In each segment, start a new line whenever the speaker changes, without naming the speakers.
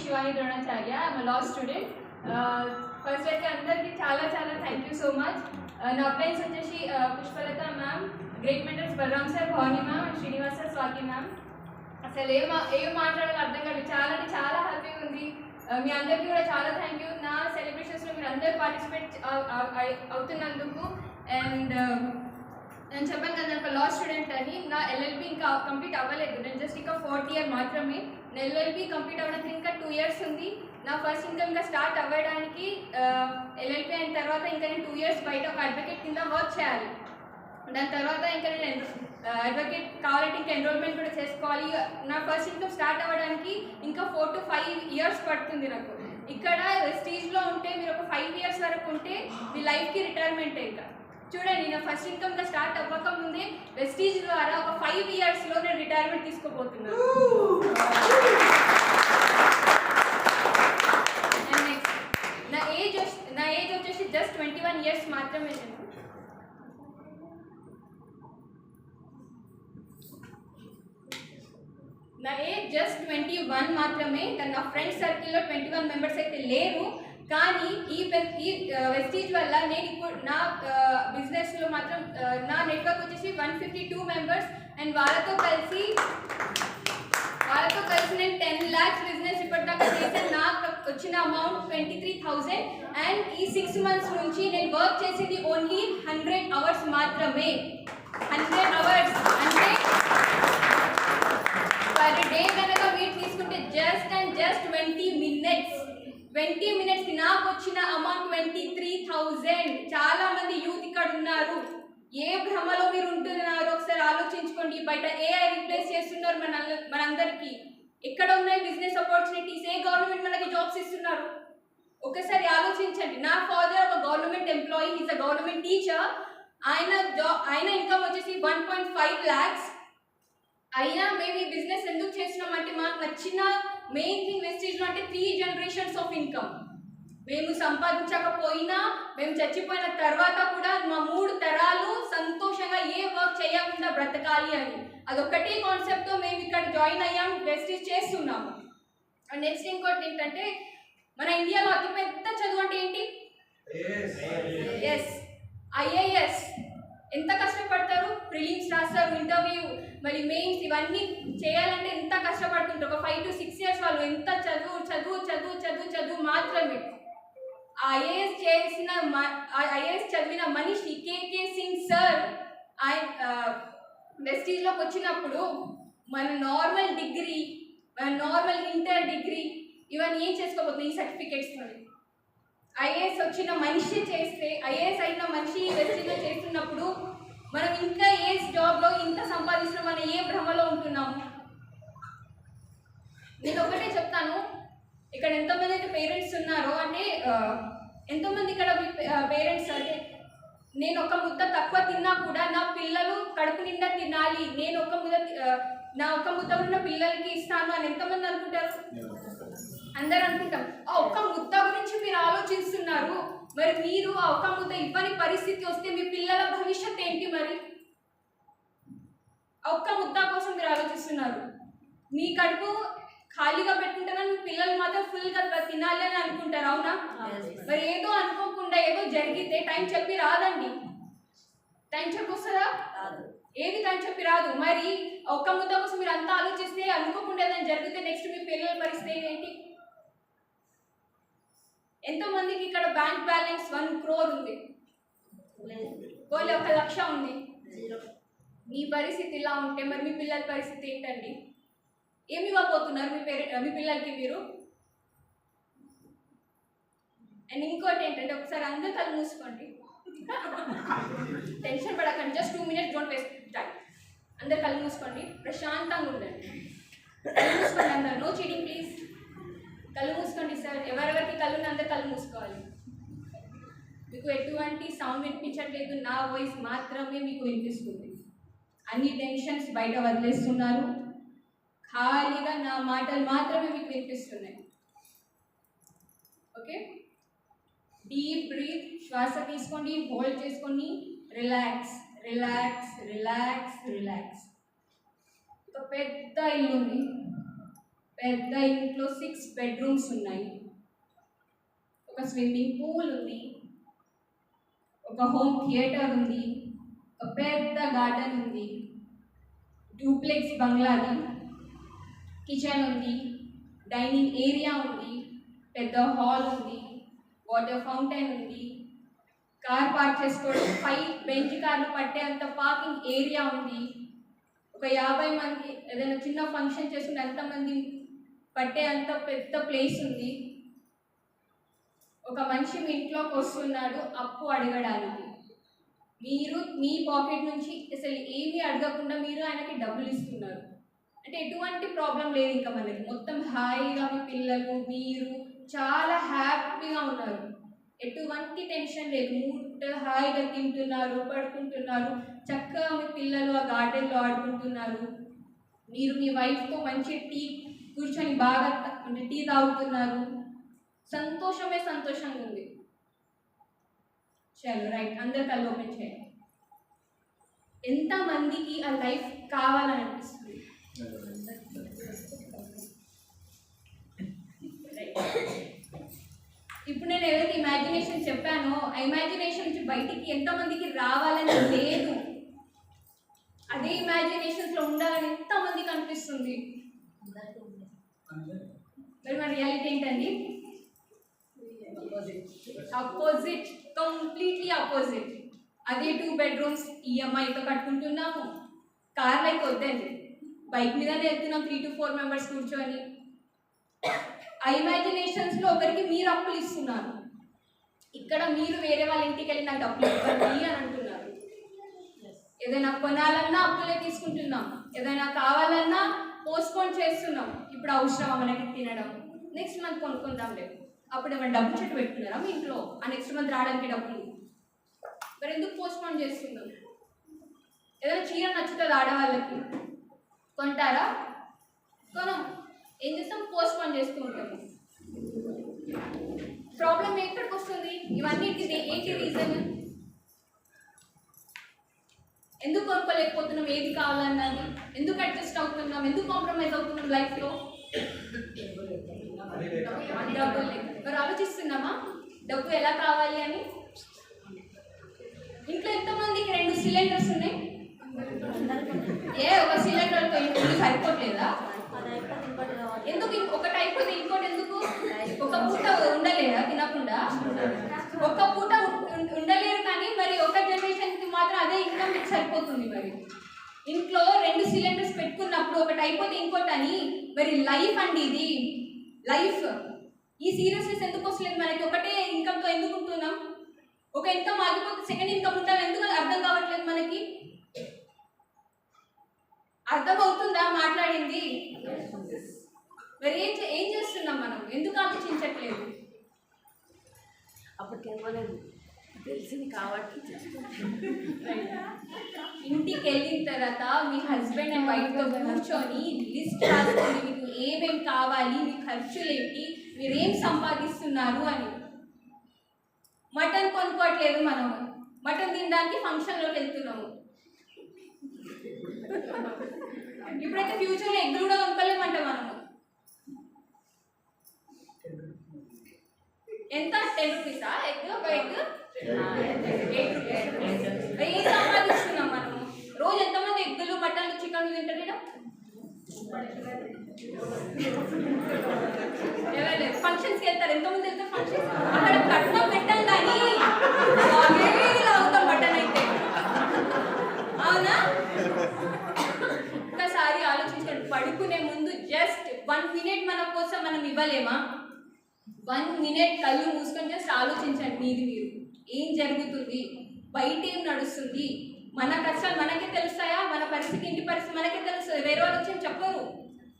Shivani Dronacharya. I'm a law student. First అయితే అందరికీ చాలా చాలా థ్యాంక్ యూ సో మచ్. నా అప్లైన్స్ వచ్చేసి Pushpalatha ma'am, great mentors Balaram sir, Bhavani ma'am, Srinivas sir, Swathi ma'am. అసలు ఏం మాట్లాడాలో అర్థం కాదు, చాలా అంటే చాలా హ్యాపీగా ఉంది. మీ అందరికీ కూడా చాలా థ్యాంక్ యూ. నా సెలబ్రేషన్స్లో మీరు అందరూ పార్టిసిపేట్ అవుతున్నందుకు. అండ్ నేను చెప్పాను కదా నేను ఒక లా స్టూడెంట్ అని. నా ఎల్ఎల్బి ఇంకా కంప్లీట్ అవ్వలేదు, నేను జస్ట్ ఇంకా 4th ఇయర్ మాత్రమే. నా ఎల్ఎల్బి కంప్లీట్ అవ్వడానికి ఇంకా 2 years ఉంది. నా ఫస్ట్ ఇన్కమ్గా స్టార్ట్ అవ్వడానికి ఎల్ఎల్బి అయిన తర్వాత ఇంకా నేను 2 years బయట ఒక అడ్వకేట్ కింద వర్క్ చేయాలి. దాని తర్వాత ఇంకా నేను అడ్వకేట్ కావాలంటే ఇంకా ఎన్రోల్మెంట్ కూడా చేసుకోవాలి. నా ఫస్ట్ ఇన్కమ్ స్టార్ట్ అవ్వడానికి ఇంకా 4 to 5 years పడుతుంది నాకు. ఇక్కడ వెస్టీజ్లో ఉంటే మీరు ఒక 5 years వరకు ఉంటే మీ లైఫ్కి రిటైర్మెంట్. ఇంకా చూడండి, నా ఫస్ట్ ఇన్కమ్గా స్టార్ట్ అవ్వక ముందే వెస్టీజ్ ద్వారా ఒక 5 yearsలో నేను రిటైర్మెంట్ తీసుకోబోతున్నాను. అండ్ నెక్స్ట్ నా ఏజ్ వచ్చేసి జస్ట్ 21 years మాత్రమే. నా ఏజ్ జస్ట్ 21 మాత్రమే. కానీ నా ఫ్రెండ్స్ సర్కిల్లో 21 members అయితే లేరు. కానీ ఈ వెస్టీజ్ వల్ల నేను ఇప్పుడు నా బిజినెస్లో మాత్రం నా నెట్వర్క్ వచ్చేసి 152 members. అండ్ వాళ్ళతో కలిసి నేను 10 lakhs బిజినెస్ ఇప్పటిదాకా చేశాను. నాకు వచ్చిన అమౌంట్ 23,000. అండ్ ఈ 6 months నుంచి నేను వర్క్ చేసేది ఓన్లీ 100 hours మాత్రమే. 100 hours అంటే పర్ డే కనుక మీరు తీసుకుంటే జస్ట్ 20 minutes. 20 minutesకి నాకు వచ్చిన అమౌంట్ 23,000. చాలా మంది యూత్ ఇక్కడ ఉన్నారు. ఏ భ్రమలో మీరు ఉంటున్నారో ఒకసారి ఆలోచించుకోండి. బయట ఏఐ రీప్లేస్ చేస్తున్నారు మనందరికీ. ఎక్కడ ఉన్నాయి బిజినెస్ ఆపర్చునిటీస్? ఏ గవర్నమెంట్ మనకి జాబ్స్ ఇస్తున్నారు? ఒకసారి ఆలోచించండి. నా ఫాదర్ ఒక government employee, is a government teacher. ఆయన ఇన్కమ్ వచ్చేసి 1.5 lakhs. అయినా మేము ఈ బిజినెస్ ఎందుకు చేస్తున్నామంటే మాకు నచ్చిన మెయిన్ థింగ్ వెస్టీజ్లో అంటే 3 generations ఆఫ్ ఇన్కమ్. మేము సంపాదించకపోయినా, మేము చచ్చిపోయిన తర్వాత కూడా మా 3 తరాలు సంతోషంగా ఏ వర్క్ చేయకుండా బ్రతకాలి అని. అదొక్కటే కాన్సెప్ట్తో మేము ఇక్కడ జాయిన్ అయ్యాం, వెస్టీజ్ చేస్తున్నాము. అండ్ నెక్స్ట్ ఇంకోటి ఏంటంటే మన ఇండియాలో అతిపెద్ద చదువు అంటే ఏంటి? Yes, IAS. ఎంత కష్టపడతారు? ప్రిలిమ్స్ రాస్తారు, ఇంటర్వ్యూ, మరి మెయిన్స్, ఇవన్నీ చేయాలంటే ఎంత కష్టపడుతుంటారు. ఒక 5 to 6 years వాళ్ళు ఎంత చదువు మాత్రమే. ఐఏఎస్ చదివిన మనిషి కేకే సింగ్ సార్ వెస్టీజ్లోకి వచ్చినప్పుడు మన నార్మల్ డిగ్రీ, మన నార్మల్ ఇంటర్ డిగ్రీ ఇవన్నీ ఏం చేసుకోబోతుంది? ఈ సర్టిఫికేట్స్. ఐఏఎస్ వచ్చిన మనిషి చేస్తే, ఐఏఎస్ అయిన మనిషి వెస్టీజ్లో చేస్తున్నప్పుడు మనం ఇంకా ఏ జాబ్లో ఇంత సంపాదిస్తున్నాం అనే ఏ భ్రమలో ఉంటున్నాము? నేను ఒకటే చెప్తాను, ఇక్కడ ఎంతోమంది అయితే పేరెంట్స్ ఉన్నారో అంటే ఎంతోమంది ఇక్కడ పేరెంట్స్ అంటే నేను ఒక ముద్ద తక్కువ తిన్నా కూడా నా పిల్లలు కడుపు నిండా తినాలి, నేను నా ఒక్క ముద్ద ఉన్న పిల్లలకి ఇస్తాను అని ఎంతమంది అనుకుంటారు? అందరు అనుకుంటాం. ఆ ఒక్క ముద్ద గురించి మీరు ఆలోచిస్తున్నారు. మరి మీరు ఆ ఒక్క ముద్ద ఇవ్వని పరిస్థితి వస్తే మీ పిల్లల భవిష్యత్ ఏంటి? మరి ఆ ఒక్క ముద్ద కోసం మీరు ఆలోచిస్తున్నారు. మీ కడుపు ఖాళీగా పెట్టుకుంటారా? మీ పిల్లలు మాత్రం ఫుల్గా తినాలి అని అనుకుంటారు, అవునా? మరి ఏదో అనుకోకుండా ఏదో జరిగితే టైం చెప్పి రాదండి. టైం చెప్పి వస్తుందా? ఏది టైం చెప్పి రాదు. మరి ఒక్క ముద్ద కోసం మీరు అంతా ఆలోచిస్తే అనుకోకుండా ఏదైనా జరిగితే నెక్స్ట్ మీ పిల్లల పరిస్థితి ఏంటి? ఎంతోమందికి ఇక్కడ బ్యాంక్ బ్యాలెన్స్ 1 crore ఉంది, వాళ్ళు 1 లక్ష ఉంది. మీ పరిస్థితి ఇలా ఉంటే మరి మీ పిల్లల పరిస్థితి ఏంటండి? ఏమి ఇవ్వబోతున్నారు మీ పిల్లలకి మీరు? అండ్ ఇంకోటి ఏంటంటే ఒకసారి అందరూ కళ్ళు మూసుకోండి, టెన్షన్ పడకండి. Just 2 minutes, don't waste time. అందరు కళ్ళు మూసుకోండి, ప్రశాంతంగా ఉండండి. కళ్ళు మూసుకోండి అందరు, నో చీటింగ్ ప్లీజ్. కళ్ళు మూసుకోండి సార్. ఎవరెవరికి కళ్ళు అందరు కళ్ళు మూసుకోవాలి. మీకు ఎటువంటి సౌండ్ వినిపించట్లేదు, నా వాయిస్ మాత్రమే మీకు వినిపిస్తుంది. అన్ని టెన్షన్స్ బయట వదిలేస్తున్నారు, ఖాళీగా నా మాటలు మాత్రమే మీకు వినిపిస్తున్నాయి. ఓకే, డీప్ బ్రీత్, శ్వాస తీసుకోండి, హోల్డ్ చేసుకోండి, రిలాక్స్ రిలాక్స్ రిలాక్స్ రిలాక్స్. ఒక పెద్ద ఇల్లు ఉంది, పెద్ద ఇంట్లో 6 బెడ్రూమ్స్ ఉన్నాయి, ఒక స్విమ్మింగ్ పూల్ ఉంది, ఒక హోమ్ థియేటర్ ఉంది, ఒక పెద్ద గార్డెన్ ఉంది, డూప్లెక్స్ బంగ్లాది, కిచెన్ ఉంది, డైనింగ్ ఏరియా ఉంది, పెద్ద హాల్ ఉంది, వాటర్ ఫౌంటైన్ ఉంది, కార్ పార్క్ చేసుకోవడం 5 బెంచ్ కార్లు పట్టేంత పార్కింగ్ ఏరియా ఉంది, ఒక 50 మంది ఏదైనా చిన్న ఫంక్షన్ చేసుకుంటే అంతమంది పట్టే అంత పెద్ద ప్లేస్ ఉంది. ఒక మనిషి మీ ఇంట్లోకి వస్తున్నాడు అప్పు అడగడానికి, మీరు మీ పాకెట్ నుంచి అసలు ఏమీ అడగకుండా మీరు ఆయనకి డబ్బులు ఇస్తున్నారు. అంటే ఎటువంటి ప్రాబ్లం లేదు, ఇంకా మనకి మొత్తం హాయిగా మీ పిల్లలు మీరు చాలా హ్యాపీగా ఉన్నారు, ఎటువంటి టెన్షన్ లేదు, హాయిగా తింటున్నారు, పడుకుంటున్నారు, చక్కగా మీ పిల్లలు ఆ గార్డెన్లో ఆడుకుంటున్నారు, మీరు మీ వైఫ్తో మంచి టీ కూర్చొని బాగా అంటే టీ తాగుతున్నారు, సంతోషమే సంతోషంగా ఉంది. చలో రైట్, అందరు కళ్ళు ఓపెన్ చేయండి. ఎంతమందికి ఆ లైఫ్ కావాలని అనిపిస్తుంది? ఇప్పుడు నేను ఏదైతే ఇమాజినేషన్ చెప్పానో ఆ ఇమాజినేషన్ నుంచి బయటికి ఎంతమందికి రావాలని లేదు, అదే ఇమాజినేషన్స్లో ఉండాలని ఎంతమందికి అనిపిస్తుంది? మరి మన రియాలిటీ ఏంటండి? Opposite, completely opposite. అదే 2 బెడ్రూమ్స్ ఈఎంఐతో కట్టుకుంటున్నాము, కార్లు అయితే వద్దండి, బైక్ మీదనే వెళ్తున్నాం 3 to 4 మెంబర్స్ కూర్చొని. ఆ ఇమాజినేషన్స్లో ఒకరికి మీరు అప్పులు ఇస్తున్నారు, ఇక్కడ మీరు వేరే వాళ్ళ ఇంటికి వెళ్ళి నాకు డబ్బులు ఇవ్వండి అని అంటున్నారు. ఏదైనా కొనాలన్నా అప్పులే తీసుకుంటున్నాం, ఏదైనా కావాలన్నా పోస్ట్పోన్ చేస్తున్నాం. ఇప్పుడు అవసరమా మనకి తినడం, నెక్స్ట్ మంత్ కొనుక్కుందాం లేదు, అప్పుడు ఏమైనా డబ్బు చెట్టు పెట్టుకున్నారా మీ ఇంట్లో ఆ నెక్స్ట్ మంత్ రావడానికి డబ్బులు? మరి ఎందుకు పోస్ట్పోన్ చేస్తున్నాం? ఏదైనా చీర నచ్చుతుంది ఆడవాళ్ళకి, కొంటారా? కొనం. ఏం చేస్తాం? పోస్ట్పోన్ చేస్తూ ఉంటాము. ప్రాబ్లం ఎక్కడికి వస్తుంది? ఇవన్నిటిది ఏంటి రీజన్? ఎందుకు కొనుక్కోలేకపోతున్నాం? ఏది కావాలన్నది ఎందుకు అడ్జస్ట్ అవుతున్నాం? ఎందుకు కాంప్రమైజ్ అవుతున్నాం లైఫ్లో? డబ్బులు లేక. మరి ఆలోచిస్తున్నామా డబ్బు ఎలా కావాలి అని? ఇంట్లో ఎంతమందికి 2 సిలిండర్స్ ఉన్నాయి? ఒక సిలిండర్తో ఇంట్లో సరిపోట్లేదా? ఎందుకు ఒకటి అయిపోతే ఇంకోటి ఎందుకు? ఒక పూట ఉండలేదా తినకుండా? ఒక పూట ఉండలేరు, కానీ మరి ఒక జనరేషన్కి మాత్రం అదే ఇన్కమ్ మీకు సరిపోతుంది. మరి ఇంట్లో 2 సిలిండర్స్ పెట్టుకున్నప్పుడు ఒకటి అయిపోతే ఇంకోటి అని, మరి లైఫ్ అండి ఇది, లైఫ్. ఈ సీరియస్నెస్ ఎందుకు వస్తలేదు మనకి? ఒకటే ఇన్కమ్తో ఎందుకు ఉంటున్నాం? ఒక ఇన్కమ్ ఆగిపోతే సెకండ్ ఇన్కమ్ ఉండాలి, ఎందుకు అర్థం కావట్లేదు మనకి? అర్థమవుతుందా మాట్లాడింది? మరి ఏం చేస్తున్నాం మనం? ఎందుకు ఆలోచించట్లేదు?
అప్పటికి ఇవ్వలేదు, తెలిసింది కాబట్టి.
ఇంటికి వెళ్ళిన తర్వాత మీ హస్బెండ్ అండ్ వైఫ్తో కూర్చొని లిస్ట్ రాసుకోండి, మీకు ఏమేమి కావాలి, మీ ఖర్చులు ఏంటి, మీరేం సంపాదిస్తున్నారు అని. మటన్ కొనుక్కోవట్లేదు మనం, మటన్ తినడానికి ఫంక్షన్లోకి వెళ్తున్నాము. ఇప్పుడైతే ఫ్యూచర్లో ఎగ్ కూడా కొనుక్కోలేమంట మనము. ఎంత? 10 రూపీసా ఎగ్? ఒక ఎగ్ 8 రూపీస్. ఏం సంపాదిస్తున్నాం మనము? రోజు ఎంతమంది ఎగ్గులు మటన్లు చికెన్లు తింటారు? ఎవరు ఫంక్షన్స్కి వెళ్తారు? ఎంతమంది వెళ్తారు ఫంక్షన్స్? అక్కడ కట్నం పెట్టాం కానీ అవుతాం మటన్ అయితే, అవునా? ఒకసారి ఆలోచించండి, పడుకునే ముందు జస్ట్ 1 minute మన కోసం మనం ఇవ్వలేమా? 1 minute కళ్ళు మూసుకొని జస్ట్ ఆలోచించండి, మీరు ఏం జరుగుతుంది, బయట ఏం నడుస్తుంది, మన కష్టాలు మనకే తెలుస్తాయా? మన పరిస్థితి, ఇంటి పరిస్థితి మనకే తెలుస్తుంది, వేరే వాళ్ళు వచ్చి చెప్పరు.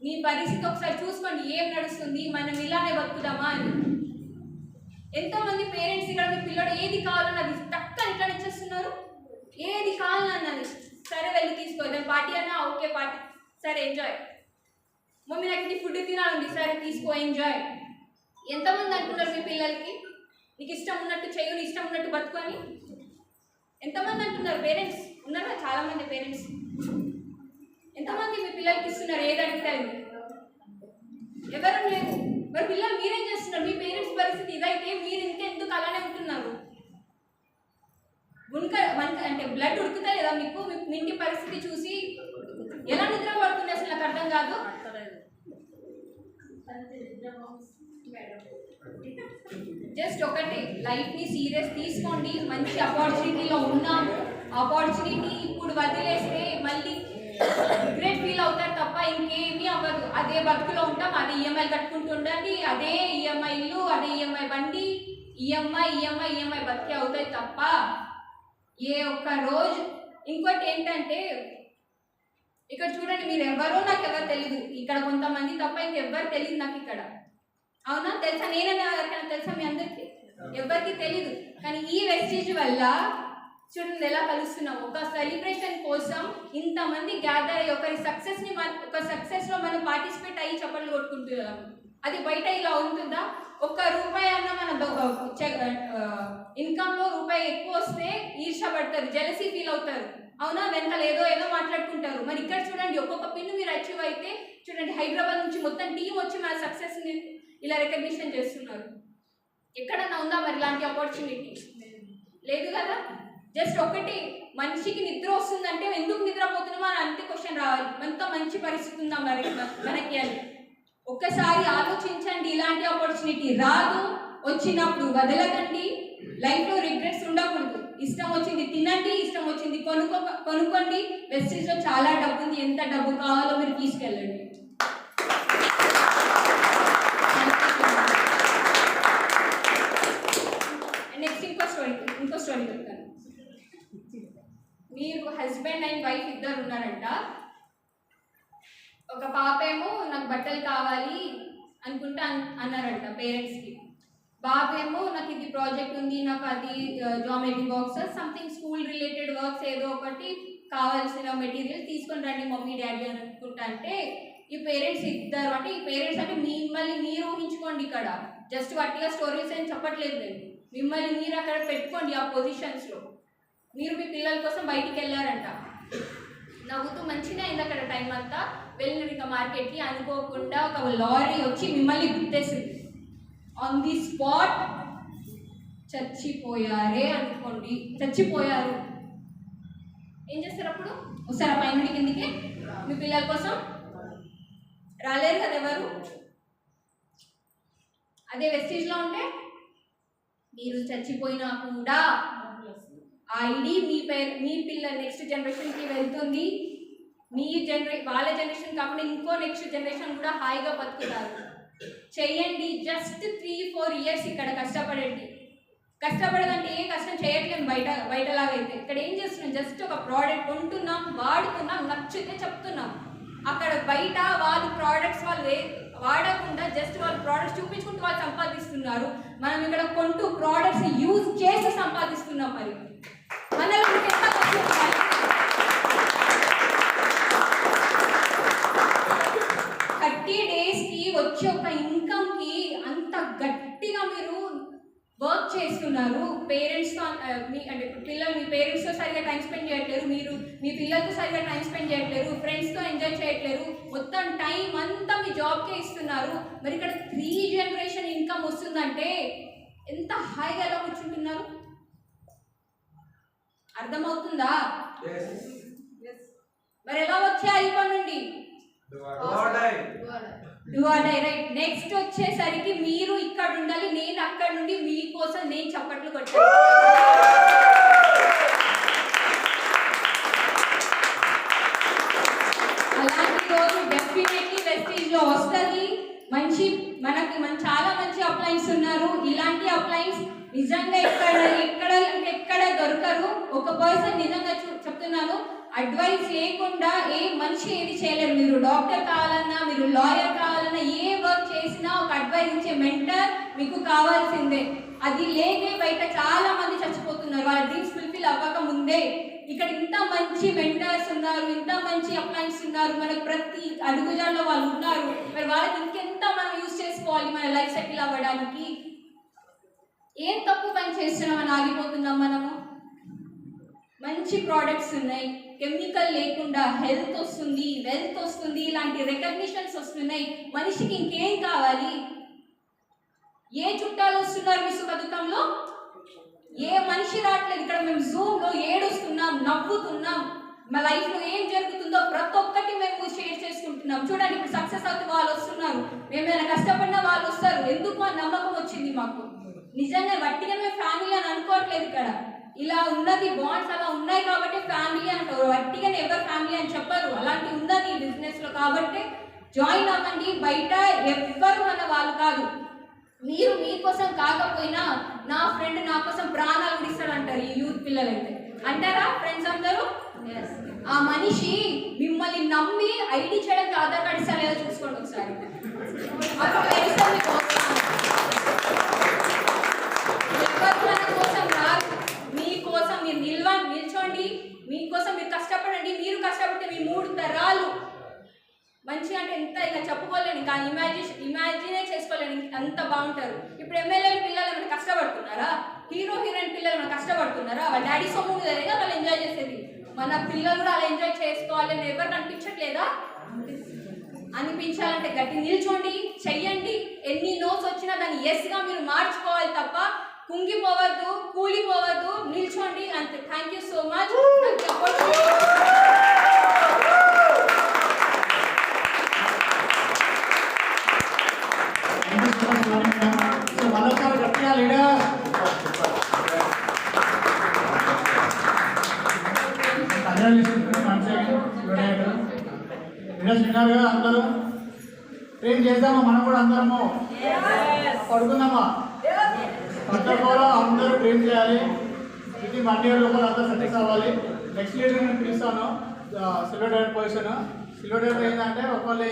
మీ పరిస్థితి ఒకసారి చూసుకోండి, ఏం నడుస్తుంది, మనం ఇలానే బతుకుదామా అని. ఎంతోమంది పేరెంట్స్ ఇక్కడ మీ పిల్లడు ఏది కావాలని అది టక్కని ఇట్లా ఇచ్చేస్తున్నారు. ఏది కావాలన్నది సరే వెళ్ళి తీసుకో, దాని పార్టీ అన్నా ఓకే పార్టీ, సరే ఎంజాయ్. మమ్మీ నాకు నీ ఫుడ్ తినాలండి, సరే తీసుకో ఎంజాయ్. ఎంతమంది అంటున్నారు మీ పిల్లలకి నీకు ఇష్టం ఉన్నట్టు చెయ్యి, నీ ఇష్టం ఉన్నట్టు బతుకు అని? ఎంతమంది అంటున్నారు? పేరెంట్స్ ఉన్నారా? చాలామంది పేరెంట్స్. ఎంతమంది మీ పిల్లలకి ఇస్తున్నారు ఏది అడిగితే? ఎవరు లేదు. మరి పిల్లలు మీరేం చేస్తున్నారు? మీ పేరెంట్స్ పరిస్థితి ఇదైతే మీరు ఇంకెందుకు అలానే ఉంటున్నారు? అంటే బ్లడ్ ఉడుకుతా లేదా మీకు? మీ ఇంటి పరిస్థితి చూసి ఎలా నిద్ర పడుతుంది అసలు నాకు అర్థం కాదు. జస్ట్ ఒకటి, లైఫ్ని సీరియస్ తీసుకోండి. మంచి ఆపర్చునిటీలో ఉన్నాము. ఆపర్చునిటీ ఇప్పుడు వదిలేస్తే మళ్ళీ రిగ్రెట్ ఫీల్ అవుతారు తప్ప ఇంకేమీ అవ్వదు. అదే బతుకులో ఉంటాం, అదే ఈఎంఐ కట్టుకుంటూ ఉండండి, అదే ఈఎంఐలు, అదే ఈఎంఐ బండి, ఈఎంఐ బతికే అవుతాయి తప్ప ఏ ఒక్క రోజు. ఇంకోటి ఏంటంటే ఇక్కడ చూడండి, మీరు ఎవరో నాకు ఎవరు తెలీదు ఇక్కడ, కొంతమంది తప్ప ఇంకెవ్వరు తెలియదు నాకు ఇక్కడ. అవునా? తెలుసా? నేనన్నా ఎవరికైనా తెలుసా మీ అందరికీ? ఎవరికి తెలీదు. కానీ ఈ వెస్టేజ్ వల్ల చూడండి ఎలా కలుస్తున్నాం. ఒక సెలబ్రేషన్ కోసం ఇంతమంది గ్యాదర్ అయ్యి ఒక సక్సెస్లో మనం పార్టిసిపేట్ అయ్యి చప్పట్లు కొట్టుకుంటున్నాము. అది బయట ఇలా ఉంటుందా? ఒక్క రూపాయి అన్న మన ఇన్కమ్లో రూపాయి ఎక్కువ వస్తే ఈర్షపడతారు, జెలసీ ఫీల్ అవుతారు. అవునా? వెనకాల ఏదో మాట్లాడుకుంటారు. మరి ఇక్కడ చూడండి, ఒక్కొక్క పిన్ను మీరు అచీవ్ అయితే చూడండి, హైదరాబాద్ నుంచి మొత్తం టీం వచ్చి మన సక్సెస్ని ఇలా రికగ్నిషన్ చేస్తున్నారు. ఎక్కడన్నా ఉందా మరి ఇలాంటి ఆపర్చునిటీ? లేదు కదా. జస్ట్ ఒకటి, మనిషికి నిద్ర వస్తుందంటే ఎందుకు నిద్రపోతున్నామో అని అంతే క్వశ్చన్ రావాలి. ఎంతో మంచి పరిస్థితి ఉందా మనకి అని ఒక్కసారి ఆలోచించండి. ఇలాంటి ఆపర్చునిటీ రాదు, వచ్చినప్పుడు వదలకండి. లైఫ్లో రిగ్రెట్స్ ఉండకూడదు. ఇష్టం వచ్చింది తినండి, ఇష్టం వచ్చింది కొనుక్కోండి. వెస్టేజ్లో చాలా డబ్బు ఉంది, ఎంత డబ్బు కావాలో మీరు తీసుకెళ్ళండి. నెక్స్ట్ ఇంకో స్టోరీ చెప్తాను. మీరు హస్బెండ్ అండ్ వైఫ్ ఇద్దరు ఉన్నారంట. ఒక పాప ఏమో నాకు బట్టలు కావాలి అనుకుంటా అన్నారంట పేరెంట్స్కి. బాబు ఏమో నాకు ఇది ప్రాజెక్ట్ ఉంది, నాకు అది geometry boxes something school related works ఏదో ఒకటి కావాల్సిన మెటీరియల్ తీసుకొని రండి మమ్మీ డాడీ అని అనుకుంటా అంటే, ఈ పేరెంట్స్ ఇద్దరు అంటే ఈ పేరెంట్స్ అంటే మిమ్మల్ని మీరు ఊహించుకోండి. ఇక్కడ జస్ట్ వట్టిగా స్టోరీస్ ఏం చెప్పట్లేదు నేను. మిమ్మల్ని మీరు అక్కడ పెట్టుకోండి ఆ పొజిషన్స్లో. మీరు మీ పిల్లల కోసం బయటికి వెళ్ళారంట, నవ్వుతూ మంచిగా అయింది అక్కడ టైం అంతా. వెళ్ళిన ఇక మార్కెట్కి అనుకోకుండా ఒక లారీ వచ్చి మిమ్మల్ని గుర్తేసింది. ఆన్ ది స్పాట్ చచ్చిపోయారే అనుకోండి, చచ్చిపోయారు. ఏం చేస్తారు అప్పుడు? ఒకసారి పైన కిందికి మీ పిల్లల కోసం రాలేరు కదా ఎవరు. అదే వెస్టేజ్లో ఉంటే మీరు చచ్చిపోయినా కూడా ఆ ఐడి మీ పిల్లల నెక్స్ట్ జనరేషన్కి వెళ్తుంది. వాళ్ళ జనరేషన్ కాకుండా ఇంకో నెక్స్ట్ జనరేషన్ కూడా హాయిగా బతుకుతారు. చెయ్యండి. జస్ట్ 3-4 ఇయర్స్ ఇక్కడ కష్టపడండి. కష్టపడదంటే ఏ కష్టం చేయట్లేము బయటలాగైతే. ఇక్కడ ఏం చేస్తున్నాం? జస్ట్ ఒక ప్రోడక్ట్ కొంటున్నాం, వాడుతున్నాం, నచ్చితే చెప్తున్నాం. అక్కడ బయట వాళ్ళు ప్రోడక్ట్స్ వాళ్ళు వాడకుండా జస్ట్ వాళ్ళు ప్రోడక్ట్స్ చూపించుకుంటూ వాళ్ళు సంపాదిస్తున్నారు. మనం ఇక్కడ కొంటూ ప్రోడక్ట్స్ యూజ్ చేసి సంపాదిస్తున్నాం. మరి మనలో ఎంత కష్టం. 30 డేస్కి వచ్చే ఒక ఇన్కమ్కి అంత గట్టిగా మీరు వర్క్ చేస్తున్నారు. పేరెంట్స్తో అంటే పిల్లలు మీ పేరెంట్స్తో సరిగా టైం స్పెండ్ చేయట్లేరు, మీరు మీ పిల్లలతో సరిగా టైం స్పెండ్ చేయట్లేరు, ఫ్రెండ్స్తో ఎంజాయ్ చేయట్లేరు, మొత్తం టైం అంతా మీ జాబ్కే ఇస్తున్నారు. మరి ఇక్కడ 3 జనరేషన్ ఇన్కమ్ వస్తుందంటే ఎంత హాయిగా ఎలా కూర్చుంటున్నారు? అర్థమవుతుందా? మరి ఎలా వచ్చాయి ఇప్పటి నుండి? Do or die, right. Next వచ్చేసరికి మీరు ఇక్కడ ఉండాలి, నేను అక్కడ నుండి మీకోసం నేను చప్పట్లు కొట్టాను. అలాంటి రోజు డెఫినెట్లీ వెస్టేజ్లో వస్తుంది. మనకి చాలా మంచి అప్లైన్స్ ఉన్నారు. ఇలాంటి అప్లైన్స్ నిజంగా ఎక్కడ దొరకరు. ఒక పర్సన్ నిజంగా చెప్తున్నాను, అడ్వైస్ లేకుండా ఏ మనిషి ఏది చేయలేరు. మీరు డాక్టర్ కావాలన్నా, మీరు లాయర్ కావాలన్నా, ఏ వర్క్ చేసినా ఒక అడ్వైస్ ఇచ్చే మెంటర్ మీకు కావాల్సిందే. అది లేకే బయట చాలా మంది చచ్చిపోతున్నారు వాళ్ళ డ్రీమ్స్ ఫుల్ఫిల్ అవ్వక ముందే. ఇక్కడ ఇంత మంచి మెంటర్స్ ఉన్నారు, ఇంత మంచి అప్లైన్స్ ఉన్నారు, మనకు ప్రతి అడుగుజాల్లో వాళ్ళు ఉన్నారు. మరి వాళ్ళకి ఇంకెంత మనం యూజ్ చేసుకోవాలి మన లైఫ్ సెటిల్ అవ్వడానికి. ఏం తప్పు పని చేస్తున్నామని ఆగిపోతున్నాం మనము? మంచి ప్రోడక్ట్స్ ఉన్నాయి, కెమికల్ లేకుండా హెల్త్ వస్తుంది, వెల్త్ వస్తుంది, ఇలాంటి రికగ్నిషన్స్ వస్తున్నాయి. మనిషికి ఇంకేం కావాలి? ఏ చుట్టాలు వస్తున్నారు మీ సుఖదుఖంలో? ఏ మనిషి రావట్లేదు. ఇక్కడ మేము జూమ్లో ఏడుస్తున్నాం, నవ్వుతున్నాం, మా లైఫ్లో ఏం జరుగుతుందో ప్రతి ఒక్కటి మేము షేర్ చేసుకుంటున్నాం. చూడండి, ఇప్పుడు సక్సెస్ అవుతూ వాళ్ళు వస్తున్నారు, మేమైనా కష్టపడినా వాళ్ళు వస్తారు. ఎందుకు ఆ నమ్మకం వచ్చింది మాకు. నిజంగా వట్టిగా మేము ఫ్యామిలీ అని అనుకోవట్లేదు. ఇక్కడ ఇలా ఉన్నది బాండ్స్ అలా ఉన్నాయి కాబట్టి ఫ్యామిలీ అంటారు. వట్టిగానే ఎవరు ఫ్యామిలీ అని చెప్పరు. అలాంటి ఉన్నది ఈ బిజినెస్లో కాబట్టి జాయిన్ అవ్వండి. బయట ఎవ్వరు మన వాళ్ళు కాదు. మీరు మీకోసం కాకపోయినా నా ఫ్రెండ్ నా కోసం ప్రాణాలు విడిస్తాడు అంటారు ఈ యూత్ పిల్లలైతే. అంటారా ఫ్రెండ్స్ అందరూ? ఆ మనిషి మిమ్మల్ని నమ్మి ఐడి చేయడానికి ఆధార్ కార్డు ఇస్తా లేదో చూసుకోండి ఒకసారి. అప్పుడు తెలుస్తుంది మీకు. ఎవరు మన కోసం రాదు. మీకోసం మీరు నిల్చోండి, మీకోసం మీరు కష్టపడండి. మీరు కష్టపడితే మీ 3 తరాలు మంచిగా అంటే ఎంత ఇలా చెప్పుకోలేని కానీ ఇమాజినే చేసుకోలేని అంత బాగుంటారు. ఇప్పుడు ఎమ్మెల్యేల పిల్లలు ఏమైనా కష్టపడుతున్నారా? హీరో హీరోయిన్ పిల్లలు ఏమైనా కష్టపడుతున్నారా? వాళ్ళ డాడీ సొమ్ము కదా వాళ్ళు ఎంజాయ్ చేసేది. మన పిల్లలు కూడా అలా ఎంజాయ్ చేసుకోవాలి అని ఎవరికి అనిపించట్లేదా? అనిపించాలంటే గట్టి నిల్చోండి, చెయ్యండి. ఎన్ని నోట్స్ వచ్చినా దాన్ని ఎస్గా మీరు మార్చుకోవాలి తప్ప కుంగిపోవద్దు, కూలిపోవద్దు. నిల్చోండి అంతే. Thank you so much.
అందరూ ట్రైన్ చేద్దామా? మనం కూడా అందరము పడుకుందామా? పక్కలో అందరూ ట్రైన్ చేయాలి. ఇది 1 year లోపల అంతా సక్సెస్ అవ్వాలి. నెక్స్ట్ లీడర్ నేను పిలుస్తాను. Silver direct position. Silver direct ఏంటంటే ఒకళ్ళు